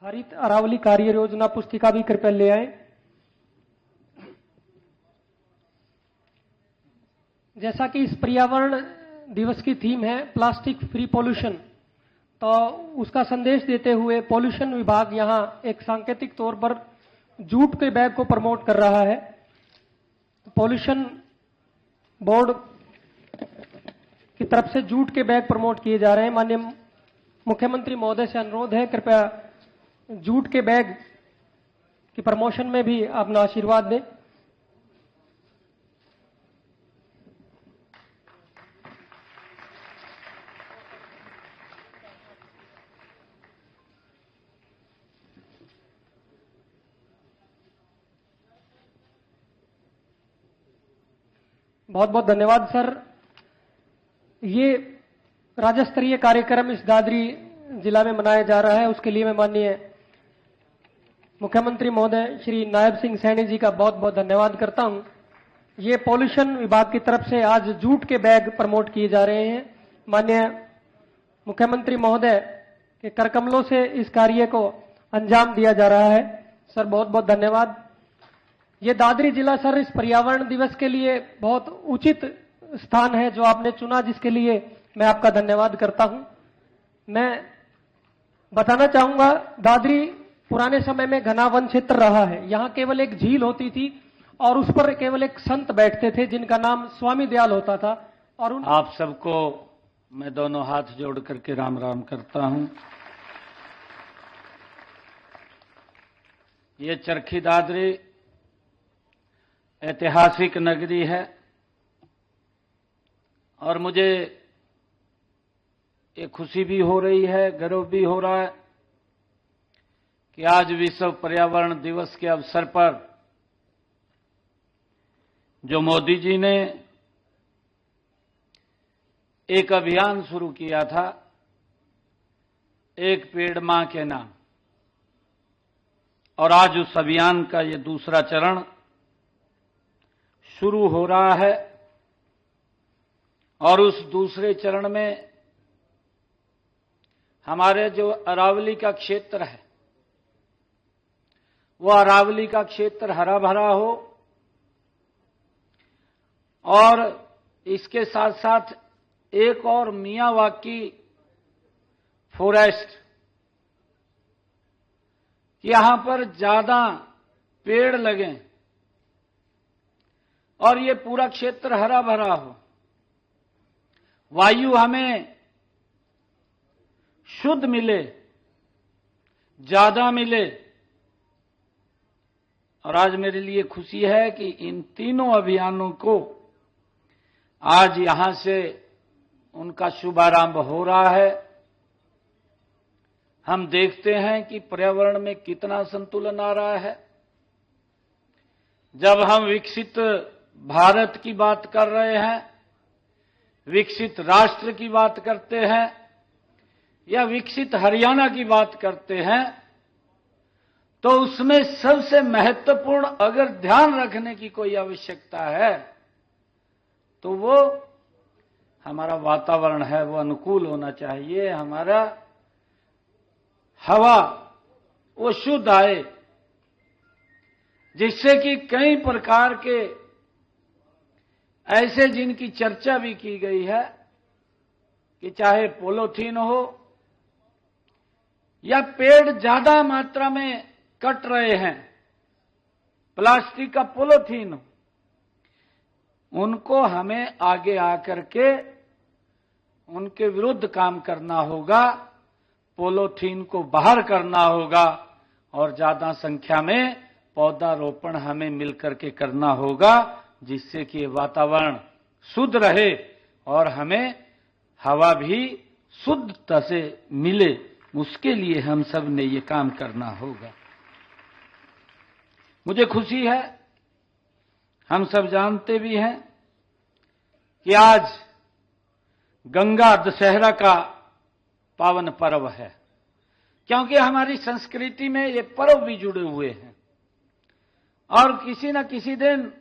हरित अरावली कार्य योजना पुस्तिका भी कृपया ले आए। जैसा कि इस पर्यावरण दिवस की थीम है प्लास्टिक फ्री पॉल्यूशन, तो उसका संदेश देते हुए पॉल्यूशन विभाग यहां एक सांकेतिक तौर पर जूट के बैग को प्रमोट कर रहा है। पॉल्यूशन बोर्ड की तरफ से जूट के बैग प्रमोट किए जा रहे हैं। माननीय मुख्यमंत्री महोदय से अनुरोध है, कृपया जूट के बैग की प्रमोशन में भी अपना आशीर्वाद दें। बहुत बहुत धन्यवाद सर। ये राज्य स्तरीय कार्यक्रम इस दादरी जिला में मनाया जा रहा है, उसके लिए मैं माननीय मुख्यमंत्री महोदय श्री नायब सिंह सैनी जी का बहुत बहुत धन्यवाद करता हूं। ये पॉल्यूशन विभाग की तरफ से आज जूट के बैग प्रमोट किए जा रहे हैं। माननीय मुख्यमंत्री महोदय के करकमलों से इस कार्य को अंजाम दिया जा रहा है। सर बहुत बहुत धन्यवाद। ये दादरी जिला सर इस पर्यावरण दिवस के लिए बहुत उचित स्थान है जो आपने चुना, जिसके लिए मैं आपका धन्यवाद करता हूं। मैं बताना चाहूंगा, दादरी पुराने समय में घना वन क्षेत्र रहा है। यहां केवल एक झील होती थी और उस पर केवल एक संत बैठते थे जिनका नाम स्वामी दयाल होता था। और आप सबको मैं दोनों हाथ जोड़ करके राम राम करता हूं। ये चरखी दादरी ऐतिहासिक नगरी है और मुझे ये खुशी भी हो रही है, गर्व भी हो रहा है कि आज विश्व पर्यावरण दिवस के अवसर पर जो मोदी जी ने एक अभियान शुरू किया था, एक पेड़ मां के नाम, और आज उस अभियान का ये दूसरा चरण शुरू हो रहा है। और उस दूसरे चरण में हमारे जो अरावली का क्षेत्र है, वो अरावली का क्षेत्र हरा भरा हो और इसके साथ साथ एक और मियावाकी फॉरेस्ट, यहां पर ज्यादा पेड़ लगें और ये पूरा क्षेत्र हरा भरा हो, वायु हमें शुद्ध मिले, ज्यादा मिले। और आज मेरे लिए खुशी है कि इन तीनों अभियानों को आज यहां से उनका शुभारंभ हो रहा है। हम देखते हैं कि पर्यावरण में कितना संतुलन आ रहा है। जब हम विकसित भारत की बात कर रहे हैं, विकसित राष्ट्र की बात करते हैं या विकसित हरियाणा की बात करते हैं, तो उसमें सबसे महत्वपूर्ण अगर ध्यान रखने की कोई आवश्यकता है तो वो हमारा वातावरण है, वो अनुकूल होना चाहिए। हमारा हवा वो शुद्ध आए, जिससे कि कई प्रकार के ऐसे जिनकी चर्चा भी की गई है कि चाहे पॉलीथीन हो या पेड़ ज्यादा मात्रा में कट रहे हैं, प्लास्टिक का पॉलीथीन हो, उनको हमें आगे आकर के उनके विरुद्ध काम करना होगा, पॉलीथीन को बाहर करना होगा और ज्यादा संख्या में पौधारोपण हमें मिलकर के करना होगा, जिससे कि वातावरण शुद्ध रहे और हमें हवा भी शुद्धता से मिले। उसके लिए हम सब ने ये काम करना होगा। मुझे खुशी है, हम सब जानते भी हैं कि आज गंगा दशहरा का पावन पर्व है, क्योंकि हमारी संस्कृति में ये पर्व भी जुड़े हुए हैं। और किसी न किसी दिन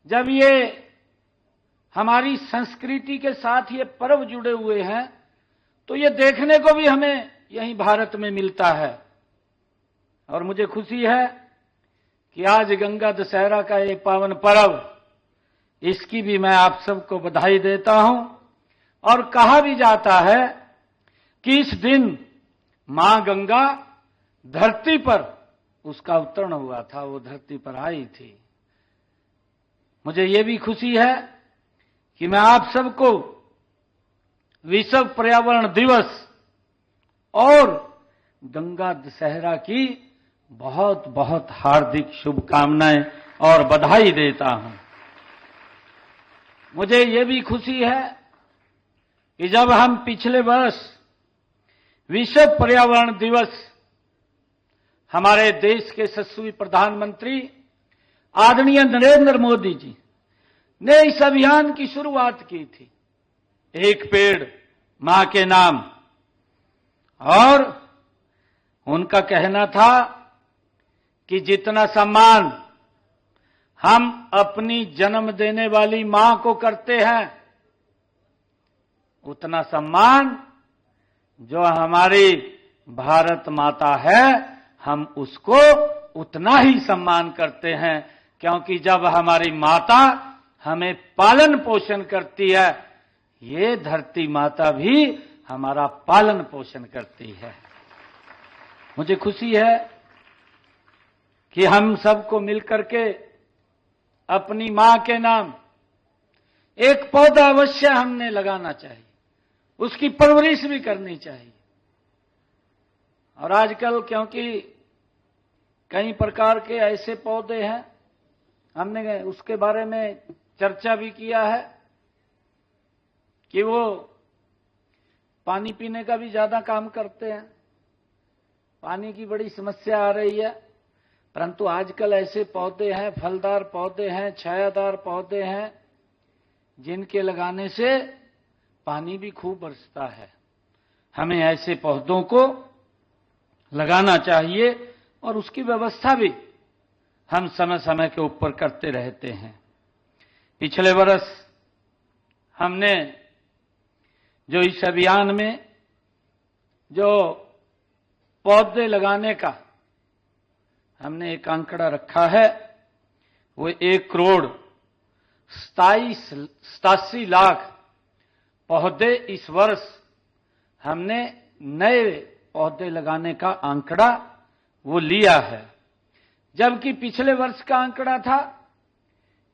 जब ये हमारी संस्कृति के साथ ये पर्व जुड़े हुए हैं, तो ये देखने को भी हमें यहीं भारत में मिलता है और मुझे खुशी है कि आज गंगा दशहरा का ये पावन पर्व, इसकी भी मैं आप सबको बधाई देता हूं। और कहा भी जाता है कि इस दिन मां गंगा धरती पर उसका अवतरण हुआ था, वो धरती पर आई थी। मुझे ये भी खुशी है कि मैं आप सबको विश्व पर्यावरण दिवस और गंगा दशहरा की बहुत बहुत हार्दिक शुभकामनाएं और बधाई देता हूं। मुझे ये भी खुशी है कि जब हम पिछले वर्ष विश्व पर्यावरण दिवस हमारे देश के यशस्वी प्रधानमंत्री आदरणीय नरेंद्र मोदी जी ने इस अभियान की शुरुआत की थी, एक पेड़ मां के नाम, और उनका कहना था कि जितना सम्मान हम अपनी जन्म देने वाली मां को करते हैं, उतना सम्मान जो हमारी भारत माता है हम उसको उतना ही सम्मान करते हैं, क्योंकि जब हमारी माता हमें पालन पोषण करती है, ये धरती माता भी हमारा पालन पोषण करती है। मुझे खुशी है कि हम सबको मिलकर के अपनी मां के नाम एक पौधा अवश्य हमने लगाना चाहिए, उसकी परवरिश भी करनी चाहिए। और आजकल क्योंकि कई प्रकार के ऐसे पौधे हैं, हमने उसके बारे में चर्चा भी किया है कि वो पानी पीने का भी ज्यादा काम करते हैं, पानी की बड़ी समस्या आ रही है। परंतु आजकल ऐसे पौधे हैं, फलदार पौधे हैं, छायादार पौधे हैं, जिनके लगाने से पानी भी खूब बरसता है। हमें ऐसे पौधों को लगाना चाहिए और उसकी व्यवस्था भी हम समय समय के ऊपर करते रहते हैं। पिछले वर्ष हमने जो इस अभियान में जो पौधे लगाने का हमने एक आंकड़ा रखा है, वो 1,87,00,000 पौधे इस वर्ष हमने नए पौधे लगाने का आंकड़ा वो लिया है, जबकि पिछले वर्ष का आंकड़ा था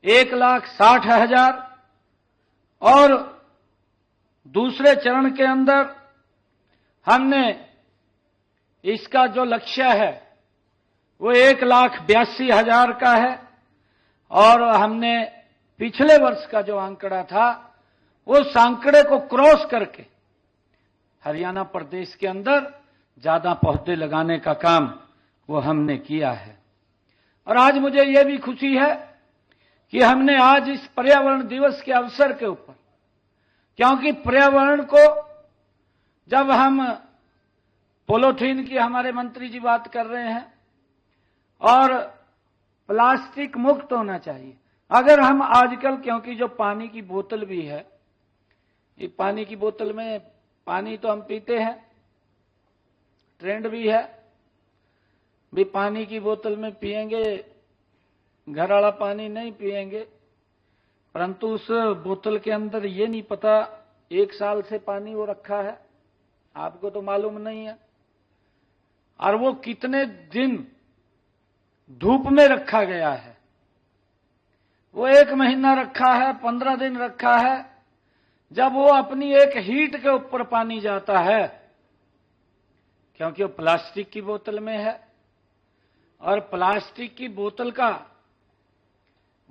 1,60,000 और दूसरे चरण के अंदर हमने इसका जो लक्ष्य है वो 1,82,000 का है, और हमने पिछले वर्ष का जो आंकड़ा था उस आंकड़े को क्रॉस करके हरियाणा प्रदेश के अंदर ज्यादा पौधे लगाने का काम वो हमने किया है। और आज मुझे ये भी खुशी है कि हमने आज इस पर्यावरण दिवस के अवसर के ऊपर, क्योंकि पर्यावरण को जब हम पॉलीथीन की हमारे मंत्री जी बात कर रहे हैं और प्लास्टिक मुक्त होना चाहिए। अगर हम आजकल, क्योंकि जो पानी की बोतल भी है, ये पानी की बोतल में पानी तो हम पीते हैं, ट्रेंड भी है भी पानी की बोतल में पिएंगे, घर वाला पानी नहीं पिएंगे, परंतु उस बोतल के अंदर ये नहीं पता 1 साल से पानी वो रखा है, आपको तो मालूम नहीं है, और वो कितने दिन धूप में रखा गया है, वो 1 महीना रखा है, 15 दिन रखा है। जब वो अपनी एक हीट के ऊपर पानी जाता है, क्योंकि वो प्लास्टिक की बोतल में है, और प्लास्टिक की बोतल का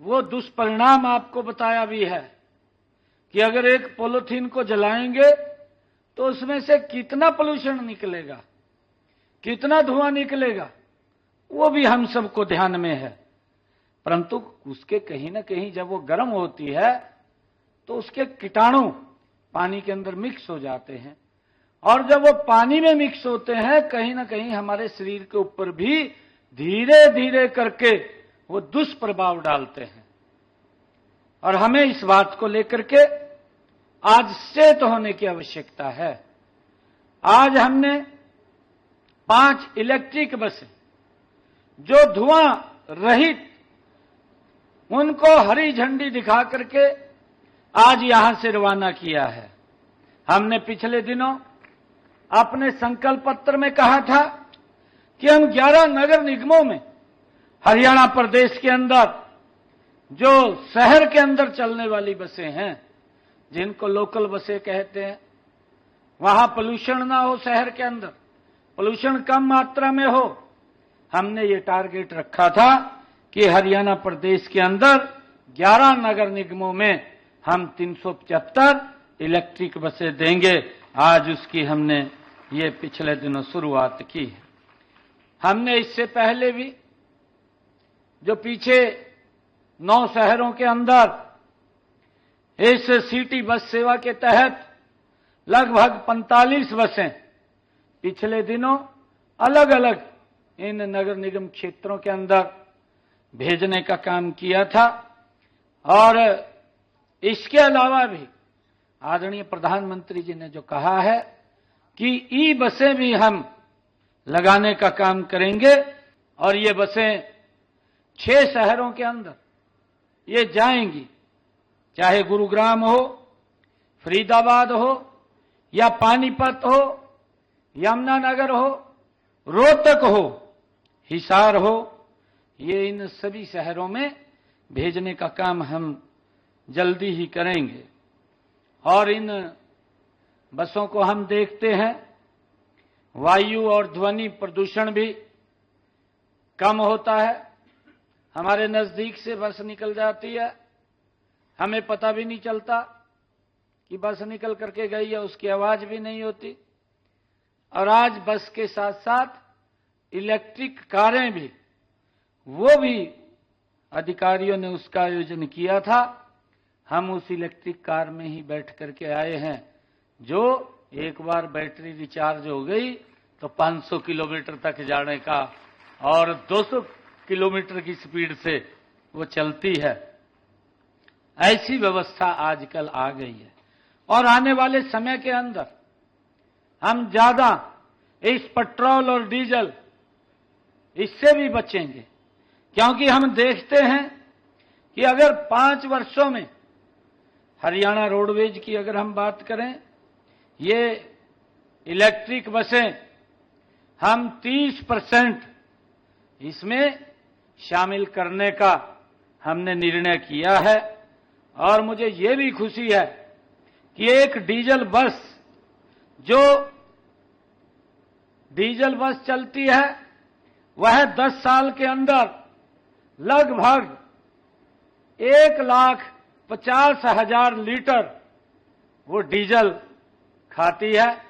वो दुष्परिणाम आपको बताया भी है कि अगर एक पॉलीथीन को जलाएंगे तो उसमें से कितना पोल्यूशन निकलेगा, कितना धुआं निकलेगा, वो भी हम सबको ध्यान में है। परंतु उसके कहीं ना कहीं जब वो गर्म होती है तो उसके कीटाणु पानी के अंदर मिक्स हो जाते हैं, और जब वो पानी में मिक्स होते हैं कहीं ना कहीं हमारे शरीर के ऊपर भी धीरे धीरे करके वो दुष्प्रभाव डालते हैं। और हमें इस बात को लेकर के आज सचेत होने की आवश्यकता है। आज हमने 5 इलेक्ट्रिक बसें जो धुआं रहित, उनको हरी झंडी दिखा करके आज यहां से रवाना किया है। हमने पिछले दिनों अपने संकल्प पत्र में कहा था कि हम 11 नगर निगमों में हरियाणा प्रदेश के अंदर जो शहर के अंदर चलने वाली बसें हैं, जिनको लोकल बसें कहते हैं, वहां पोल्यूशन ना हो, शहर के अंदर पोल्यूशन कम मात्रा में हो। हमने ये टारगेट रखा था कि हरियाणा प्रदेश के अंदर 11 नगर निगमों में हम 375 इलेक्ट्रिक बसें देंगे। आज उसकी हमने ये पिछले दिनों शुरुआत की है। हमने इससे पहले भी जो पीछे 9 शहरों के अंदर इस सिटी बस सेवा के तहत लगभग 45 बसें पिछले दिनों अलग अलग इन नगर निगम क्षेत्रों के अंदर भेजने का काम किया था। और इसके अलावा भी आदरणीय प्रधानमंत्री जी ने जो कहा है कि ई बसें भी हम लगाने का काम करेंगे, और ये बसें 6 शहरों के अंदर ये जाएंगी, चाहे गुरुग्राम हो, फरीदाबाद हो, या पानीपत हो, यमुनानगर हो, रोहतक हो, हिसार हो, ये इन सभी शहरों में भेजने का काम हम जल्दी ही करेंगे। और इन बसों को हम देखते हैं, वायु और ध्वनि प्रदूषण भी कम होता है। हमारे नजदीक से बस निकल जाती है, हमें पता भी नहीं चलता कि बस निकल करके गई है, उसकी आवाज भी नहीं होती। और आज बस के साथ साथ इलेक्ट्रिक कारें भी, वो भी अधिकारियों ने उसका आयोजन किया था। हम उस इलेक्ट्रिक कार में ही बैठ करके आए हैं, जो एक बार बैटरी रिचार्ज हो गई तो 500 किलोमीटर तक जाने का, और 200 किलोमीटर की स्पीड से वो चलती है। ऐसी व्यवस्था आजकल आ गई है। और आने वाले समय के अंदर हम ज्यादा इस पेट्रोल और डीजल इससे भी बचेंगे, क्योंकि हम देखते हैं कि अगर 5 वर्षों में हरियाणा रोडवेज की अगर हम बात करें, ये इलेक्ट्रिक बसें हम 30% इसमें शामिल करने का हमने निर्णय किया है। और मुझे ये भी खुशी है कि एक डीजल बस, जो डीजल बस चलती है, वह 10 साल के अंदर लगभग 1,50,000 लीटर वो डीजल खाती है।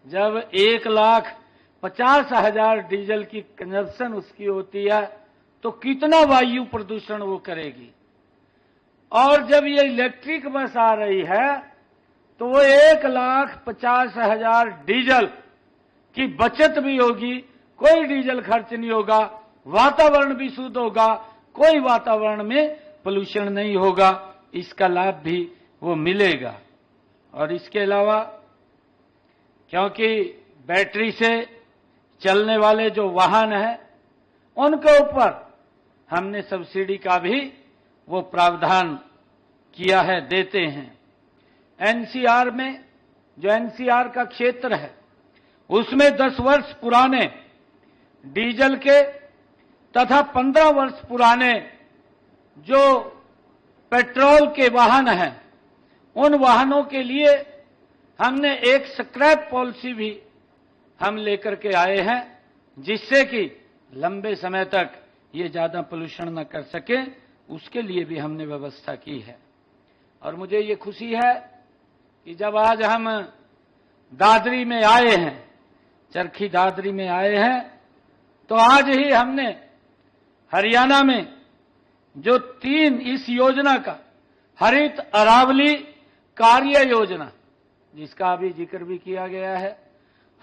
जब 1,50,000 डीजल की कंजप्शन उसकी होती है, तो कितना वायु प्रदूषण वो करेगी। और जब ये इलेक्ट्रिक बस आ रही है, तो वो 1,50,000 डीजल की बचत भी होगी, कोई डीजल खर्च नहीं होगा, वातावरण भी शुद्ध होगा, कोई वातावरण में पोल्यूशन नहीं होगा। इसका लाभ भी वो मिलेगा। और इसके अलावा, क्योंकि बैटरी से चलने वाले जो वाहन हैं, उनके ऊपर हमने सब्सिडी का भी वो प्रावधान किया है, देते हैं। एनसीआर में, जो एनसीआर का क्षेत्र है, उसमें 10 वर्ष पुराने डीजल के तथा 15 वर्ष पुराने जो पेट्रोल के वाहन हैं, उन वाहनों के लिए हमने एक स्क्रैप पॉलिसी भी हम लेकर के आए हैं, जिससे कि लंबे समय तक ये ज्यादा पोल्यूशन न कर सके, उसके लिए भी हमने व्यवस्था की है। और मुझे ये खुशी है कि जब आज हम दादरी में आए हैं, चरखी दादरी में आए हैं, तो आज ही हमने हरियाणा में जो 3 इस योजना का, हरित अरावली कार्य योजना, जिसका अभी जिक्र भी किया गया है,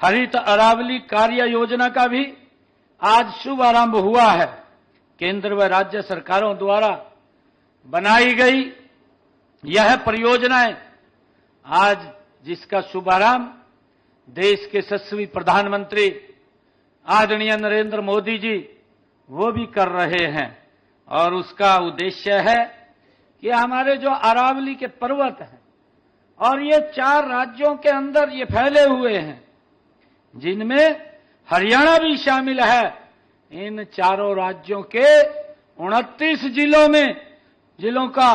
हरित अरावली कार्य योजना का भी आज शुभारंभ हुआ है। केंद्र व राज्य सरकारों द्वारा बनाई गई यह परियोजनाएं, आज जिसका शुभारंभ देश के यशस्वी प्रधानमंत्री आदरणीय नरेंद्र मोदी जी वो भी कर रहे हैं और उसका उद्देश्य है कि हमारे जो अरावली के पर्वत हैं और ये 4 राज्यों के अंदर ये फैले हुए हैं, जिनमें हरियाणा भी शामिल है, इन चारों राज्यों के 29 जिलों का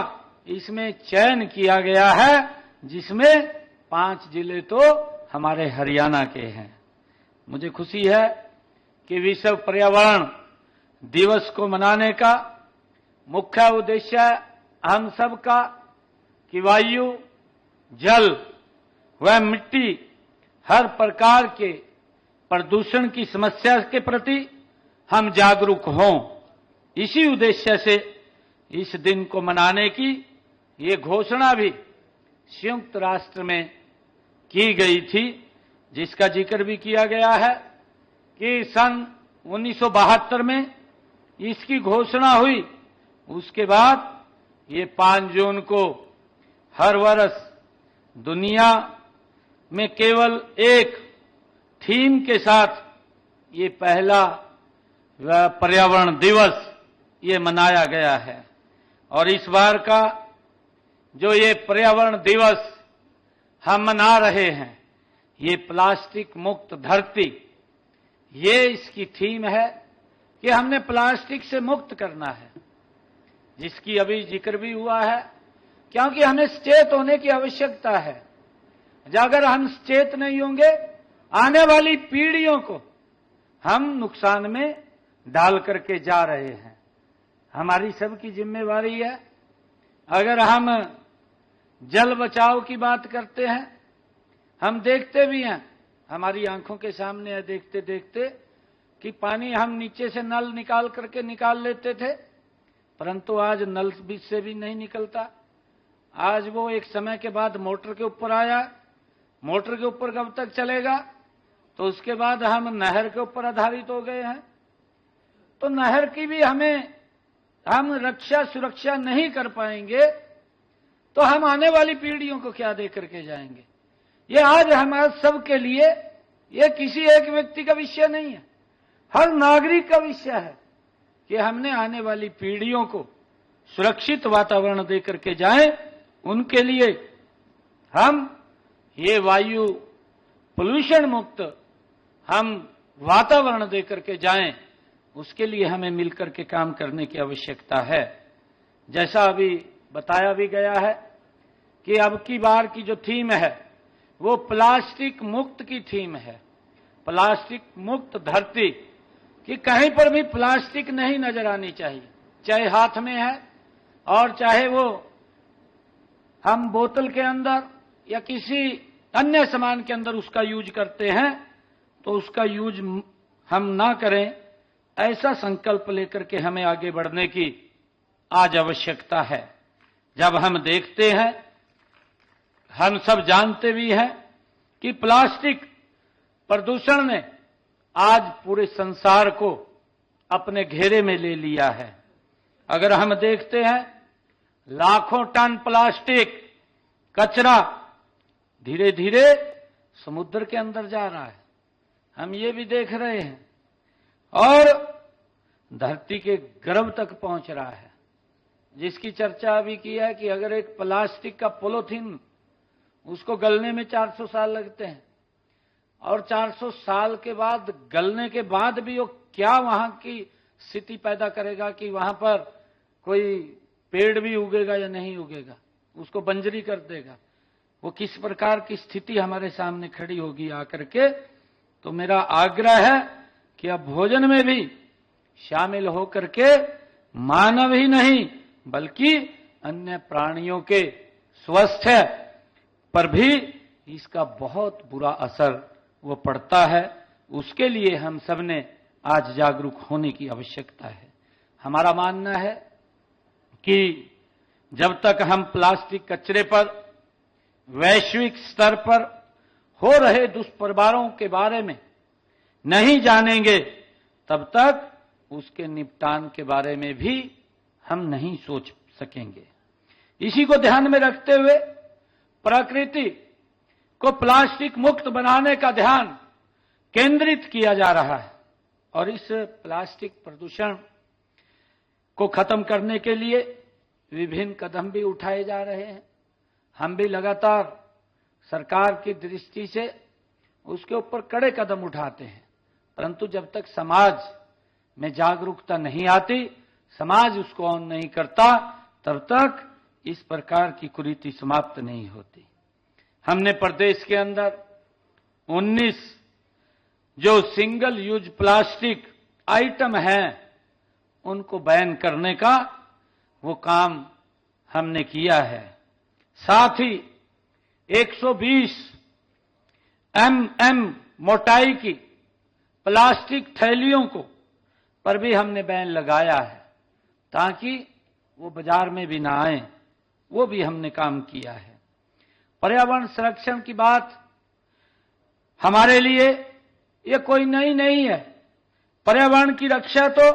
इसमें चयन किया गया है, जिसमें 5 जिले तो हमारे हरियाणा के हैं। मुझे खुशी है कि विश्व पर्यावरण दिवस को मनाने का मुख्य उद्देश्य हम सब का कि वायु, जल व मिट्टी हर प्रकार के प्रदूषण की समस्या के प्रति हम जागरूक हों। इसी उद्देश्य से इस दिन को मनाने की ये घोषणा भी संयुक्त राष्ट्र में की गई थी, जिसका जिक्र भी किया गया है कि सन 1972 में इसकी घोषणा हुई। उसके बाद ये 5 जून को हर वर्ष दुनिया में केवल एक थीम के साथ ये पहला पर्यावरण दिवस ये मनाया गया है। और इस बार का जो ये पर्यावरण दिवस हम मना रहे हैं, ये प्लास्टिक मुक्त धरती, ये इसकी थीम है कि हमने प्लास्टिक से मुक्त करना है, जिसकी अभी जिक्र भी हुआ है, क्योंकि हमें सचेत होने की आवश्यकता है। अगर हम सचेत नहीं होंगे, आने वाली पीढ़ियों को हम नुकसान में डाल करके जा रहे हैं। हमारी सबकी जिम्मेवारी है। अगर हम जल बचाव की बात करते हैं, हम देखते भी हैं, हमारी आंखों के सामने है देखते देखते कि पानी हम नीचे से नल निकाल करके निकाल लेते थे, परंतु आज नल बीच से भी नहीं निकलता। आज वो एक समय के बाद मोटर के ऊपर आया। मोटर के ऊपर कब तक चलेगा? तो उसके बाद हम नहर के ऊपर आधारित हो गए हैं। तो नहर की भी हम रक्षा सुरक्षा नहीं कर पाएंगे तो हम आने वाली पीढ़ियों को क्या दे करके जाएंगे? ये आज हमारे सबके लिए, ये किसी एक व्यक्ति का विषय नहीं है, हर नागरिक का विषय है कि हमने आने वाली पीढ़ियों को सुरक्षित वातावरण दे करके जाएं। उनके लिए हम ये वायु पोल्यूशन मुक्त हम वातावरण दे करके जाएं, उसके लिए हमें मिलकर के काम करने की आवश्यकता है। जैसा अभी बताया भी गया है कि अब की बार की जो थीम है वो प्लास्टिक मुक्त की थीम है। प्लास्टिक मुक्त धरती, कि कहीं पर भी प्लास्टिक नहीं नजर आनी चाहिए, चाहे हाथ में है और चाहे वो हम बोतल के अंदर या किसी अन्य सामान के अंदर उसका यूज करते हैं, तो उसका यूज हम ना करें, ऐसा संकल्प लेकर के हमें आगे बढ़ने की आज आवश्यकता है। जब हम देखते हैं, हम सब जानते भी हैं कि प्लास्टिक प्रदूषण ने आज पूरे संसार को अपने घेरे में ले लिया है। अगर हम देखते हैं, लाखों टन प्लास्टिक कचरा धीरे धीरे समुद्र के अंदर जा रहा है, हम ये भी देख रहे हैं, और धरती के गर्भ तक पहुंच रहा है, जिसकी चर्चा अभी की है कि अगर एक प्लास्टिक का पॉलीथीन, उसको गलने में 400 साल लगते हैं, और 400 साल के बाद गलने के बाद भी वो क्या वहां की स्थिति पैदा करेगा कि वहां पर कोई पेड़ भी उगेगा या नहीं उगेगा, उसको बंजरी कर देगा। वो किस प्रकार की स्थिति हमारे सामने खड़ी होगी आकर के। तो मेरा आग्रह है कि अब भोजन में भी शामिल होकर के मानव ही नहीं बल्कि अन्य प्राणियों के स्वास्थ्य पर भी इसका बहुत बुरा असर वो पड़ता है। उसके लिए हम सब ने आज जागरूक होने की आवश्यकता है। हमारा मानना है कि जब तक हम प्लास्टिक कचरे पर वैश्विक स्तर पर हो रहे दुष्प्रभावों के बारे में नहीं जानेंगे, तब तक उसके निपटान के बारे में भी हम नहीं सोच सकेंगे। इसी को ध्यान में रखते हुए प्रकृति को प्लास्टिक मुक्त बनाने का ध्यान केंद्रित किया जा रहा है, और इस प्लास्टिक प्रदूषण को खत्म करने के लिए विभिन्न कदम भी उठाए जा रहे हैं। हम भी लगातार सरकार की दृष्टि से उसके ऊपर कड़े कदम उठाते हैं, परंतु जब तक समाज में जागरूकता नहीं आती, समाज उसको ऑन नहीं करता, तब तक इस प्रकार की कुरीति समाप्त नहीं होती। हमने प्रदेश के अंदर 19 जो सिंगल यूज प्लास्टिक आइटम हैं उनको बैन करने का वो काम हमने किया है। साथ ही 120 mm मोटाई की प्लास्टिक थैलियों को पर भी हमने बैन लगाया है, ताकि वो बाजार में भी ना आए। वो भी हमने काम किया है। पर्यावरण संरक्षण की बात हमारे लिए ये कोई नई नहीं है। पर्यावरण की रक्षा तो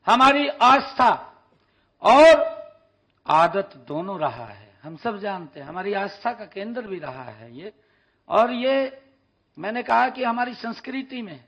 हमारी आस्था और आदत दोनों रहा है। हम सब जानते हैं, हमारी आस्था का केंद्र भी रहा है ये। और ये मैंने कहा कि हमारी संस्कृति में